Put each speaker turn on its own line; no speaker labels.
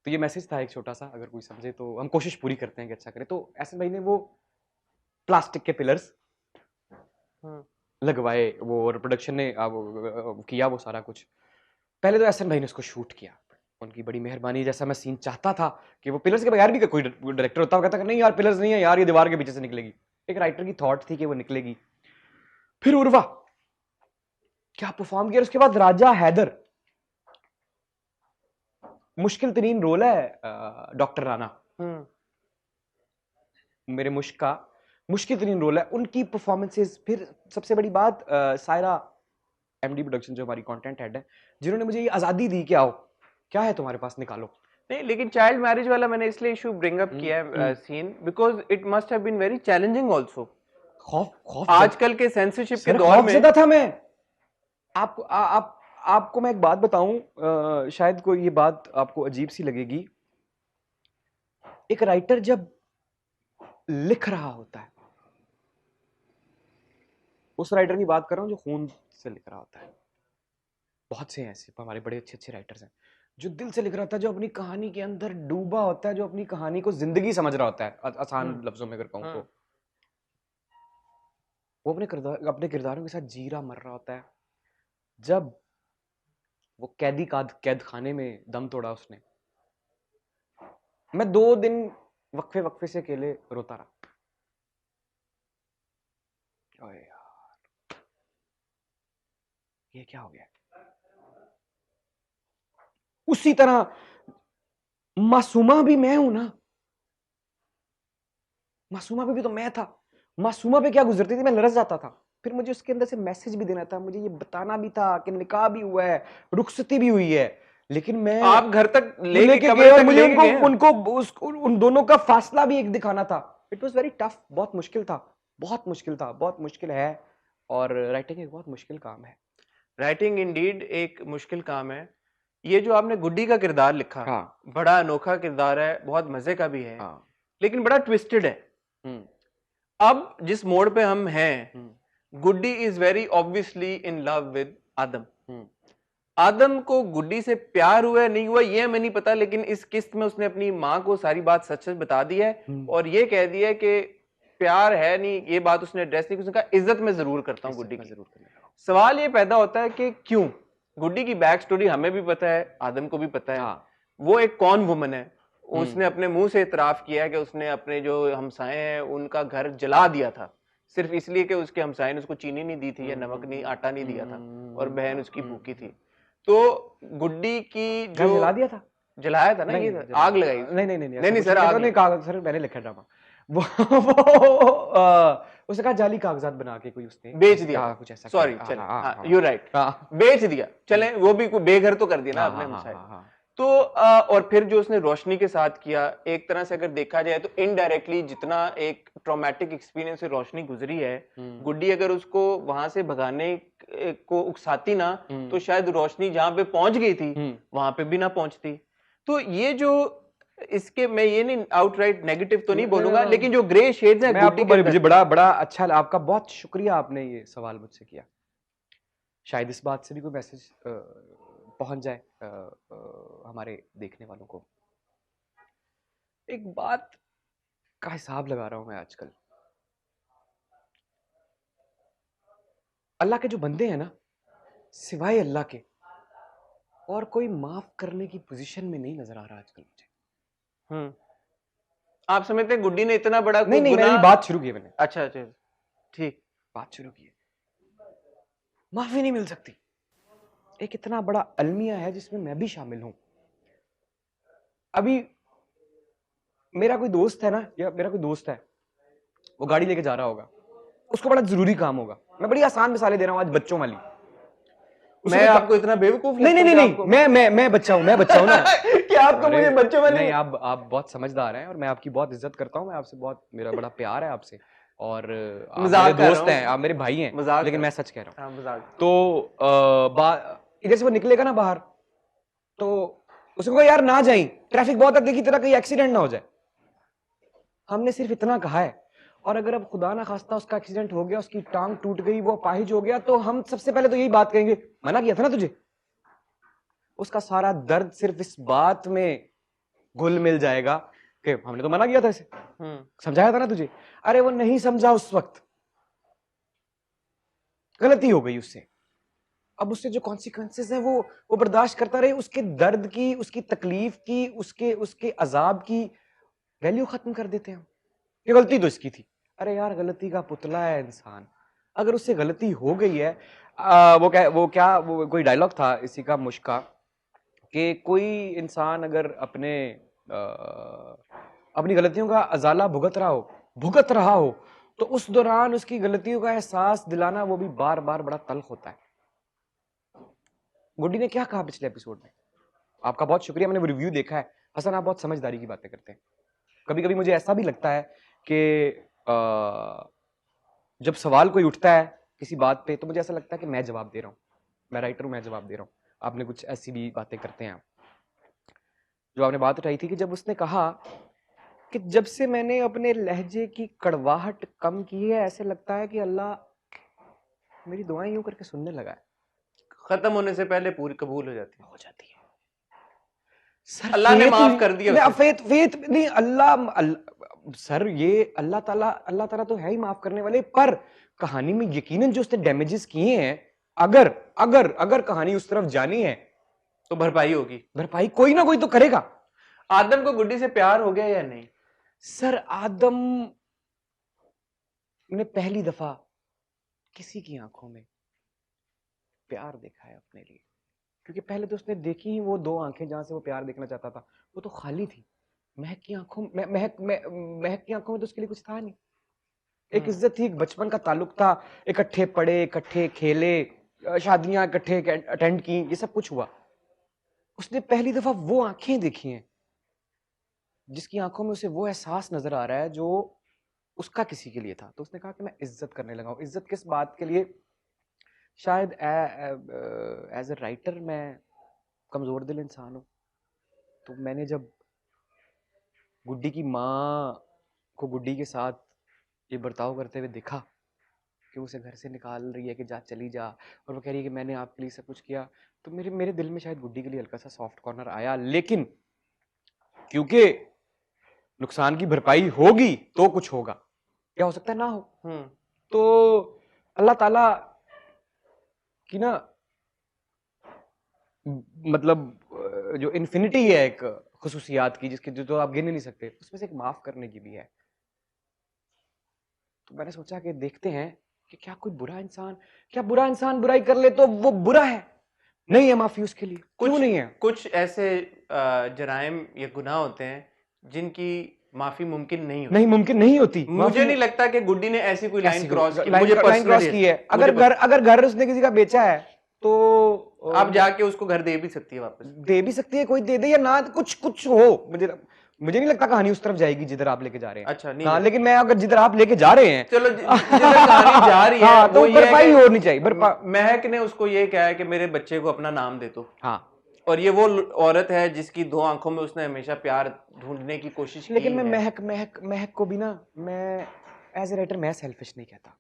तो ये मैसेज था एक छोटा सा, अगर कोई समझे तो हम कोशिश पूरी करते हैं कि अच्छा करें। तो एहसन भाई ने वो प्लास्टिक के पिलर्स लगवाए, वो और प्रोडक्शन ने किया वो सारा कुछ। पहले तो एहसन भाई ने उसको शूट किया, उनकी बड़ी मेहरबानी, जैसा मैं सीन चाहता था कि वो पिलर्स के बगैर भी कोई डायरेक्टर होता, कहता नहीं यार पिलर्स नहीं है यार, ये दीवार के पीछे से निकलेगी। एक राइटर की थॉट थी कि वो निकलेगी। फिर उर्वा क्या परफॉर्म किया, उसके बाद राजा हैदर, मुश्किल तरीन रोल है डॉक्टर राणा, मेरे मुश्क का मुश्किल तरीन रोल है, उनकी परफॉर्मेंसेस। फिर सबसे बड़ी बात सायरा एमडी प्रोडक्शन जो हमारी कंटेंट हेड है, जिन्होंने मुझे ये आजादी दी कि आओ क्या है तुम्हारे पास निकालो।
नहीं, लेकिन चाइल्ड मैरिज वाला मैंने इसलिए इशू ब्रिंग अप किया है scene, because it must have been very challenging also.
खौफ
आजकल के सेंसरशिप के दौर में
ज़्यादा था। मैं आपको मैं एक बात बताऊं, शायद कोई ये बात आपको अजीब सी लगेगी। एक राइटर जब लिख रहा होता है, उस राइटर की बात कर रहा हूं जो खून से लिख रहा होता है, बहुत से ऐसे हमारे बड़े अच्छे अच्छे राइटर्स हैं जो दिल से लिख रहा होता है, जो अपनी कहानी के अंदर डूबा होता है, जो अपनी कहानी को जिंदगी समझ रहा होता है, आसान लफ्जों में अगर कहूं तो वो अपने किरदारों के साथ जी रहा मर रहा होता है। जब वो कैद खाने में दम तोड़ा उसने, मैं 2 दिन वक्फे से अकेले रोता रहा। ओए यार ये क्या हो गया। उसी तरह मासूमा भी मैं हूं ना, मासूमा पे भी तो मैं था। मासूमा पे क्या गुजरती थी, मैं लरस जाता था। फिर मुझे उसके अंदर से मैसेज भी देना था, मुझे ये बताना भी था कि निकाह भी हुआ है, रुखसती भी हुई है, लेकिन मैं
आप घर तक
लेके गए और मुझे उन दोनों का फासला भी एक दिखाना था। इट वॉज वेरी टफ, बहुत मुश्किल था, बहुत मुश्किल था, बहुत मुश्किल है। और राइटिंग एक बहुत मुश्किल काम है।
राइटिंग इंडीड एक मुश्किल काम है। ये जो आपने गुड्डी का किरदार लिखा,
हाँ,
बड़ा अनोखा किरदार है, बहुत मजे का भी है,
हाँ,
लेकिन बड़ा ट्विस्टेड है। अब जिस मोड़ पे हम हैं, Guddi is very obviously in love with Adam. Adam को गुड्डी से प्यार हुआ नहीं हुआ ये हमें नहीं पता, लेकिन इस किस्त में उसने अपनी माँ को सारी बात सच सच बता दी है और ये कह दिया कि प्यार है नहीं, ये बात उसने एड्रेस नहीं, उसने कहा इज्जत में जरूर करता हूँ गुड्डी की। सवाल ये पैदा होता है कि क्यों। गुड्डी की बैक स्टोरी हमें भी पता है, आदम को भी पता है। वो एक कौन वुमन है, उसने अपने मुंह से इतराफ किया है कि उसने अपने जो हमसाए हैं उनका घर जला दिया था, सिर्फ इसलिए कि उसके हमसाए ने उसको चीनी नहीं दी थी या नमक नहीं, आटा नहीं दिया था और बहन उसकी भूखी थी। तो गुड्डी की जो
जला दिया था,
जलाया था ना, ये आग लगाई।
नहीं सर, सर मैंने लिखा ड्रामा वो उसने कहा जाली कागजात बना के कोई उसने
बेच दिया,
कुछ ऐसा।
सॉरी चले, यू राइट, बेच दिया, चले वो भी बेघर तो कर दिया ना आपने हमसाए। तो और फिर जो उसने रोशनी के साथ किया, एक तरह से अगर देखा जाए तो इनडायरेक्टली जितना एक ट्रॉमेटिक एक्सपीरियंस से रोशनी गुजरी है, गुड्डी अगर उसको वहां से भगाने को उकसाती ना, तो शायद रोशनी जहां पे पहुंच गई थी वहां पे भी ना पहुंचती। तो ये जो इसके, मैं ये नहीं आउटराइट नेगेटिव तो नहीं बोलूंगा, लेकिन जो ग्रे शेड्स हैं गुड्डी के,
मुझे बड़ा अच्छा, आपका बहुत शुक्रिया, आपने ये सवाल मुझसे किया। शायद इस बात से भी कोई मैसेज पहुंच जाए हमारे देखने वालों को। एक बात का हिसाब लगा रहा हूं मैं आजकल, अल्लाह के जो बंदे हैं ना, सिवाय अल्लाह के और कोई माफ करने की पोजीशन में नहीं नजर आ रहा आजकल मुझे।
आप समझते हैं गुड्डी ने इतना बड़ा
नहीं मैंने बात शुरू की मैंने।
अच्छा ठीक,
बात शुरू की है, माफी नहीं मिल सकती। एक इतना बड़ा अलमिया है जिसमें मैं भी शामिल हूं। अभी मेरा कोई दोस्त है ना, या मेरा कोई दोस्त है, वो गाड़ी लेके जा रहा होगा, उसको बड़ा जरूरी काम होगा। मैं बड़ी आसान मिसालें दे रहा हूं आज बच्चों वाली।
मैं आपको इतना बेवकूफ
नहीं, मैं बच्चा हूं ना
क्या आपको मुझे बच्चों वाली?
नहीं, आप बहुत समझदार हैं और मैं आपकी बहुत इज्जत करता हूं, मैं आपसे बहुत, मेरा बड़ा प्यार है आपसे, और आप मेरे दोस्त हैं, आप मेरे भाई हैं, लेकिन मैं सच कह रहा हूं। तो इधर से वो निकलेगा ना बाहर, तो उसको यार ना जाए, ट्रैफिक बहुत है, की तरह कहीं एक्सीडेंट ना हो जाए। हमने सिर्फ इतना कहा है, और अगर अब खुदा ना खास्ता उसका एक्सीडेंट हो गया, उसकी टांग टूट गई, वो अपाहिज हो गया, तो हम सबसे पहले तो यही बात कहेंगे, मना किया था ना तुझे। उसका सारा दर्द सिर्फ इस बात में घुल मिल जाएगा कि हमने तो मना किया था इसे, समझाया था ना तुझे, अरे वो नहीं समझा उस वक्त, गलती हो गई उससे, अब उससे जो कॉन्सिक्वेंसेस है वो बर्दाश्त करता रहे, उसके दर्द की, उसकी तकलीफ की, उसके उसके अजाब की वैल्यू खत्म कर देते हैं हम। ये गलती तो इसकी थी, अरे यार गलती का पुतला है इंसान, अगर उससे गलती हो गई है, वो कोई डायलॉग था इसी का मुश्का, कि कोई इंसान अगर अपनी गलतियों का अजाला भुगत रहा हो तो उस दौरान उसकी गलतियों का एहसास दिलाना वो भी बार बार बड़ा तल्ख होता है। गुड्डी ने क्या कहा पिछले एपिसोड में, आपका बहुत शुक्रिया, मैंने वो रिव्यू देखा है। हसन आप बहुत समझदारी की बातें करते हैं, कभी कभी मुझे ऐसा भी लगता है कि जब सवाल कोई उठता है किसी बात पे तो मुझे ऐसा लगता है कि मैं जवाब दे रहा हूँ, मैं राइटर हूँ, मैं जवाब दे रहा हूँ। आपने कुछ ऐसी भी बातें करते हैं आप, जो आपने बात उठाई थी कि जब उसने कहा कि जब से मैंने अपने लहजे की कड़वाहट कम की है ऐसे लगता है कि अल्लाह मेरी दुआएं यूं करके सुनने लगा है,
खत्म होने से पहले पूरी कबूल हो जाती है
सर,
अल्लाह ने माफ कर दिया।
फेथ नहीं, अल्लाह सर, ये अल्लाह ताला तो है ही माफ करने वाले, पर कहानी में यकीनन जो उसने डैमेजेस किए हैं, अगर अगर अगर कहानी उस तरफ जानी है
तो भरपाई होगी,
भरपाई कोई ना कोई तो करेगा।
आदम को गुड्डी से प्यार हो गया या नहीं?
सर, आदम ने पहली दफा किसी की आंखों में प्यार देखा है अपने लिए, क्योंकि पहले तो उसने देखी ही वो 2 आंखें जहां से वो प्यार देखना चाहता था, वो तो खाली थी। महक की आंखों में तो उसके लिए कुछ था नहीं, एक इज्जत थी, एक बचपन का ताल्लुक था, इकट्ठे पढ़े, इकट्ठे खेले, शादियां इकट्ठे अटेंड की, ये सब कुछ हुआ। उसने पहली दफा वो आंखें देखी हैं जिसकी आंखों में उसे वो एहसास नजर आ रहा है जो उसका किसी के लिए था। तो उसने कहा कि मैं इज्जत करने लगा हूं। इज्जत किस बात के लिए? शायद एज ए राइटर मैं कमजोर दिल इंसान हूं, तो मैंने जब गुड्डी की माँ को गुड्डी के साथ ये बर्ताव करते हुए देखा कि उसे घर से निकाल रही है कि जा चली जा, और वो कह रही है कि मैंने आपके लिए सब कुछ किया, तो मेरे दिल में शायद गुड्डी के लिए हल्का सा सॉफ्ट कॉर्नर आया। लेकिन क्योंकि नुकसान की भरपाई होगी तो कुछ होगा, क्या हो सकता है ना हो। तो अल्लाह ताला की ना, मतलब जो इन्फिनिटी है एक खुसूसियात की, जिसकी जो आप गिन नहीं सकते, उसमें से एक माफ करने की भी है। तो मैंने सोचा कि देखते हैं कि क्या बुरा इंसान बुराई कर ले तो वो बुरा है, नहीं है माफी उसके लिए, क्यों नहीं है?
कुछ ऐसे जराइम या गुनाह होते हैं जिनकी माफी मुमकिन नहीं होती। मुझे नहीं लगता कि गुड्डी ने ऐसी कोई लाइन क्रॉस
की है। अगर घर उसने किसी का बेचा है तो
आप जाके उसको घर दे भी सकती है, वापस
दे भी सकती है, कोई दे दे या ना, कुछ हो, मुझे नहीं लगता कहानी उस तरफ जाएगी जिधर आप लेके जा रहे हैं।
अच्छा, नहीं
हाँ, लेकिन मैं अगर जिधर आप लेके जा रहे हैं,
चलो जिधर कहानी जा रही है,
हाँ, तो भरपाई होनी चाहिए।
महक ने उसको ये कहा है कि मेरे बच्चे को अपना नाम दे दो।
हाँ,
और ये वो औरत है जिसकी 2 आंखों में उसने हमेशा प्यार ढूंढने की कोशिश की।
लेकिन मैं महक को भी ना, मैं एज ए राइटर मैं सेल्फिश नहीं कहता।